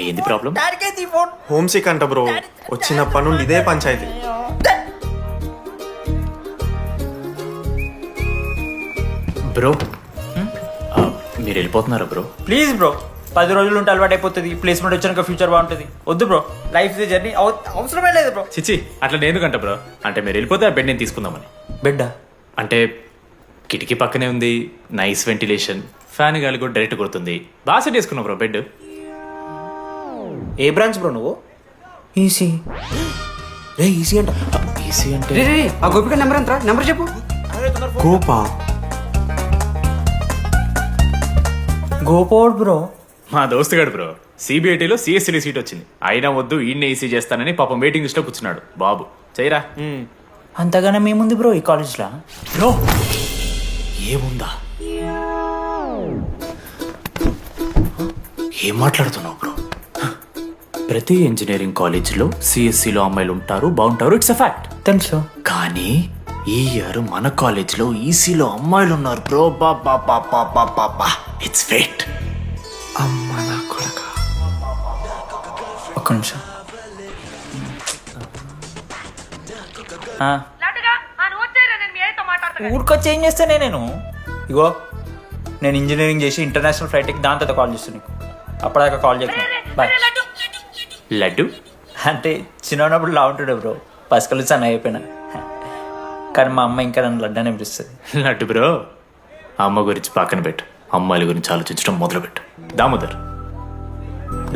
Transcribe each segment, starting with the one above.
ఏంది problem? Home sick అంట bro, వచ్చినప్పటి నుండి ఇదే పంచాయతీ. బ్రో మీరు వెళ్ళిపోతున్నారా బ్రో? ప్లీజ్ బ్రో, 10 రోజులు ఉంటే అలవాటు అయిపోతుంది. ప్లేస్మెంట్ వచ్చాక ఫ్యూచర్ బాగుంటుంది. వద్దు బ్రో, లైఫ్ జర్నీ అవసరమే లేదు బ్రో. చిచి అట్లా ఎందుకంట బ్రో? అంటే మీరు వెళ్ళిపోతే ఆ బెడ్ నేను తీసుకుందామని. బెడ్ అంటే కిటికీ పక్కనే ఉంది, నైస్ వెంటిలేషన్, ఫ్యాన్ గాలి కూడా డైరెక్ట్ కొడుతుంది. బాగా సెట్ చేసుకున్నావు బ్రో బెడ్. ఏ బ్రాంచ్ బ్రో నువ్వు? ఈసీ. ఈజీ అంట. ఈసీ అంటే ఆ గోపిక నెంబర్ ఎంతరా? నెంబర్ చెప్పు. గోపా గోపోడ్ బ్రో. మా దోస్తుగాడు బ్రో సిబిఐటీలో సిఎస్సీ సీట్ వచ్చింది. అయినా వద్దు ఈయన్నే ఈసీ చేస్తానని పాపం వెయిటింగ్ లిస్ట్ లో కూర్చున్నాడు. బాబు చేయరా. అంతగానే మేముంది బ్రో ఈ కాలేజ్లో. బ్రో ఏముందా? ఏం మాట్లాడుతున్నావు బ్రో? ప్రతి ఇంజనీరింగ్ కాలేజీలో సిఎస్సిలో అమ్మాయిలు ఉంటారు, బాగుంటారు, ఇట్స్ అ ఫ్యాక్ట్. తెలుసు. కానీ ఈ ఇయర్ మన కాలేజ్లో ఈసీలో అమ్మాయిలు ఉన్నారు బ్రో. Baba it's fate. అమ్మ నా కొడక. ఒక్క నిమిషం. ఊరికొచ్చి ఏం చేస్తానే నేను? ఇగో నేను ఇంజనీరింగ్ చేసి ఇంటర్నేషనల్ ఫ్లైట్కి దాని తర్వాత కాల్ చేస్తాను నీకు. అప్పటిదాకా కాల్ చేస్తాను. బాయ్. లడ్డు అంటే చిన్నప్పుడు లా ఉంటుండే బ్రో, పసుకలు సన్న అయిపోయినా. కానీ మా అమ్మ ఇంకా నన్ను లడ్డు అని పిలుస్తుంది. లడ్డు బ్రో అమ్మ గురించి పక్కన పెట్టు, అమ్మాయిల గురించి ఆలోచించడం మొదలుపెట్టు. దామోదర్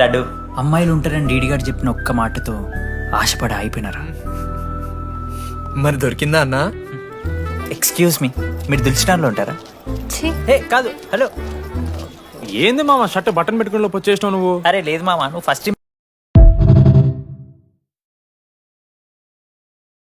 లడ్డు, అమ్మాయిలు ఉంటారని డీడీ గారు చెప్పిన ఒక్క మాటతో ఆశపడి అయిపోయినారా? మరి దొరికిందా అన్న? ఎక్స్క్యూజ్ మీ, మీరు దిల్చినాలో ఉంటారా? ఏ కాదు, హలో. ఏంది మామ షర్ట్ బటన్ పెట్టుకుని వచ్చేసినావు నువ్వు? అరే లేదు మామ, నువ్వు ఫస్ట్